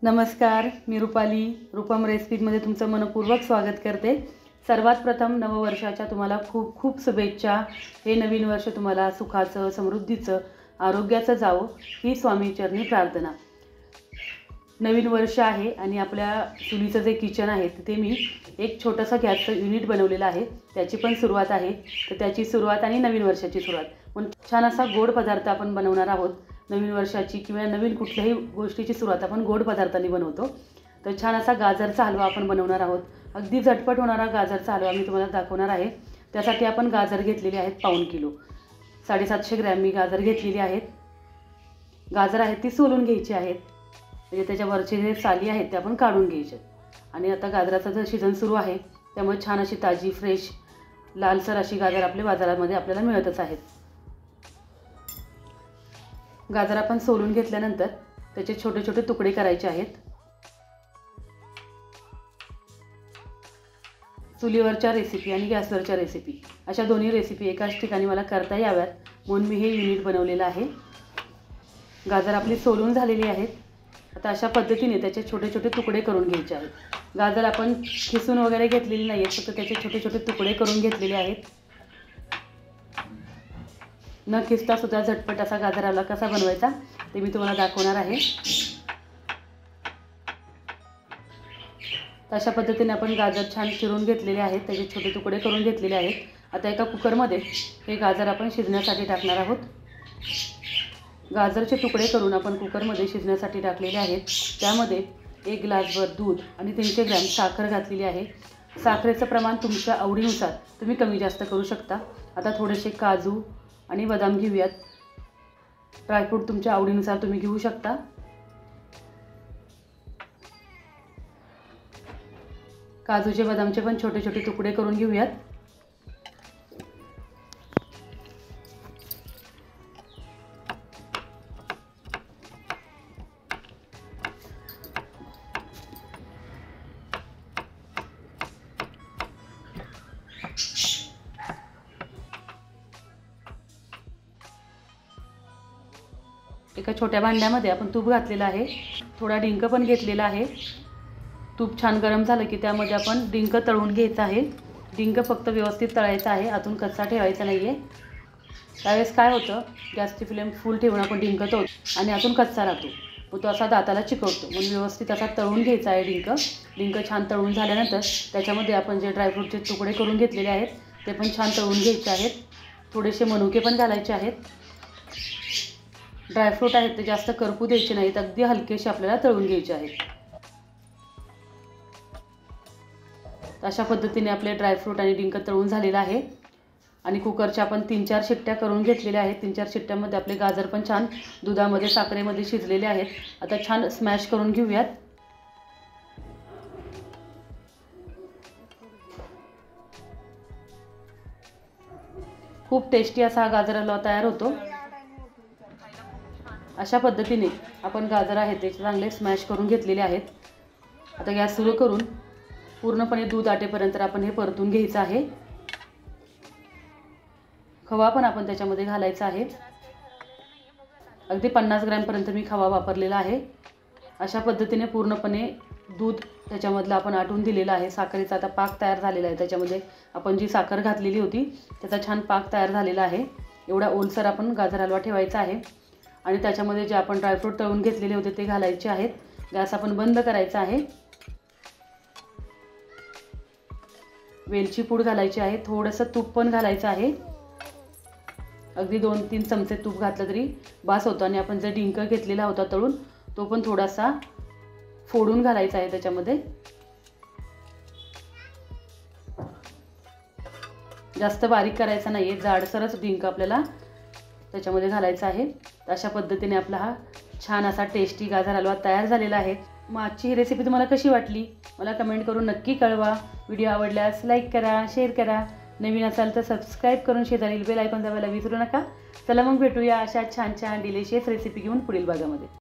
नमस्कार, मी रुपाली रूपम रेसिपीमध्ये तुमचं मनपूर्वक स्वागत करते। सर्वात प्रथम नववर्षाच्या तुम्हाला खूप खूप शुभेच्छा। हे नवीन वर्ष तुम्हाला सुखाचं, समृद्धीचं, आरोग्याचं जावो ही स्वामीचरणी प्रार्थना। नवीन वर्ष आहे आणि आपल्या चुलीचं जे किचन आहे तिथे मी एक छोटंसं गॅसचं युनिट बनवलेलं आहे। त्याची पण सुरुवात आहे, तर त्याची सुरुवात आणि नवीन वर्षाची सुरुवात म्हणून छान असा गोड पदार्थ आपण बनवणार आहोत। नवीन वर्षाची किंवा नवीन कुठल्याही गोष्टीची सुरुवात आपण गोड पदार्थांनी बनवतो। तर छान असा गाजरचा हलवा आपण बनवणार आहोत। अगदी झटपट होणारा गाजरचा हलवा मी तुम्हाला दाखवणार आहे। त्यासाठी आपण गाजर घेतलेले आहेत पाऊण किलो, 750 ग्रॅम मी गाजर घेतलेली आहेत। गाजर आहेत ती सोलून घ्यायची आहेत, म्हणजे त्याच्यावरचे जे साली आहेत ते आपण काढून घ्यायचे। आणि आता गाजराचा जो सीझन सुरू आहे त्यामुळे छान अशी ताजी फ्रेश लालसर अशी गाजर आपल्या बाजारामध्ये आपल्याला मिळतच आहेत। गाजर आपण सोलून घेतल्यानंतर त्याचे छोटे छोटे तुकडे करायचे आहेत। चुलीवरच्या रेसिपी आणि गॅसवरच्या रेसिपी अशा दोन्ही रेसिपी एकाच ठिकाणी मला करता याव्यात म्हणून मी हे युनिट बनवलेलं आहे। गाजर आपली सोलून झालेली आहेत। आता अशा पद्धतीने त्याचे छोटे छोटे तुकडे करून घ्यायचे आहेत। गाजर आपण खिसून वगैरे घेतलेली नाही आहेत, फक्त त्याचे छोटे छोटे तुकडे करून घेतलेले आहेत। न खिसता सुद्धा झटपट असा गाजर हलवा कसा बनवायचा ते मी तुम्हाला दाखवणार आहे। अशा पद्धतीने आपण गाजर छान चिरून घेतलेले आहेत, त्याचे छोटे तुकडे करून घेतलेले आहेत। आता एका कुकरमध्ये हे गाजर आपण शिजण्यासाठी टाकणार आहोत। गाजरचे तुकडे करून आपण कुकरमध्ये शिजण्यासाठी टाकलेले आहेत। त्यामध्ये 1 ग्लासभर दूध आणि 300 ग्रॅम साखर घातलेली आहे। साखरेचं प्रमाण तुमच्या आवडीनुसार तुम्ही कमी जास्त करू शकता। आता थोडेसे काजू आणि बदाम घेऊयात। ड्रायफ्रूट तुमच्या आवडीनुसार तुम्ही घेऊ शकता। काजूचे बदामचे पण छोटे छोटे तुकडे करून घेऊयात। एका छोट्या भांड्यामध्ये आपण तूप घातलेलं आहे, थोडा डिंक पण घेतलेला आहे। तूप छान गरम झालं की त्यामध्ये आपण डिंक तळून घ्यायचा आहे। डिंक फक्त व्यवस्थित तळायचा आहे, आतून कच्चा ठेवायचा नाही आहे। त्यावेळेस काय होतं, गॅसची फ्लेम फुल ठेवून आपण डिंक तळतो आणि आतून कच्चा राहतो, मग तो असा दाताला चिकटतो। म्हणून व्यवस्थित असा तळून घ्यायचा आहे डिंक। डिंक छान तळून झाल्यानंतर त्याच्यामध्ये आपण जे ड्रायफ्रूटचे तुकडे करून घेतलेले आहेत ते पण छान तळून घ्यायचे आहेत। थोडेसे मनुके पण घालायचे आहेत। ड्रायफ्रूट आहेत ते जास्त करपू द्यायचे नाहीत, अगदी हलकेसे आपल्याला तळून घ्यायचे आहेत। अशा पद्धतीने आपले ड्रायफ्रूट आणि डिंक तळून झालेला आहे आणि कुकरच्या आपण 3-4 शिट्ट्या करून घेतलेल्या आहेत। 3-4 शिट्ट्यामध्ये आपले गाजर पण छान दुधामध्ये साखरेमध्ये शिजलेले आहेत। आता छान स्मॅश करून घेऊयात। खूप टेस्टी असा गाजर हलवा तयार होतो। अशा पद्धतीने आपण गाजर आहेत ते चांगले स्मॅश करून घेतलेले आहेत। आता गॅस सुरू करून पूर्णपणे दूध आटेपर्यंत आपण हे परतून घ्यायचं आहे। खवा पण आपण त्याच्यामध्ये घालायचा आहे। अगदी 50 ग्रॅम पर्यंत मी खवा वापरलेला आहे। अशा पद्धतीने पूर्णपणे दूध त्याच्यामधलं आपण आटून दिलेलं आहे। साखरेचा आता पाक तयार झालेला आहे, त्याच्यामध्ये आपण जी साखर घातलेली होती त्याचा छान पाक तयार झालेला आहे। एवढा ओलसर आपण गाजर हलवा ठेवायचा आहे आणि त्याच्यामध्ये जे आपण ड्रायफ्रूट तळून घेतलेले होते ते घालायचे आहेत। गॅस आपण बंद करायचा आहे। वेलची पूड घालायची आहे, थोडंसं तूप पण घालायचं आहे। अगदी 2-3 चमचे तूप घातलं तरी बास होतं। आणि आपण जे डिंक घेतलेला होता तळून तो पण थोडासा फोडून घालायचा आहे त्याच्यामध्ये। जास्त बारीक करायचा नाही आहे, जाडसरच डिंक आपल्याला त्याच्यामध्ये घालायचा आहे। अशा पद्धतीने आपला हा छान असा टेस्टी गाजर हलवा तयार झालेला आहे। मग आजची ही रेसिपी तुम्हाला कशी वाटली मला कमेंट करून नक्की कळवा। व्हिडिओ आवडल्यास लाईक करा, शेअर करा, नवीन असाल तर सबस्क्राईब करून शेजारील बेल आयकॉन दाबायला विसरू नका। चला मग भेटूया अशा छान छान डिलिशियस रेसिपी घेऊन पुढील भागामध्ये।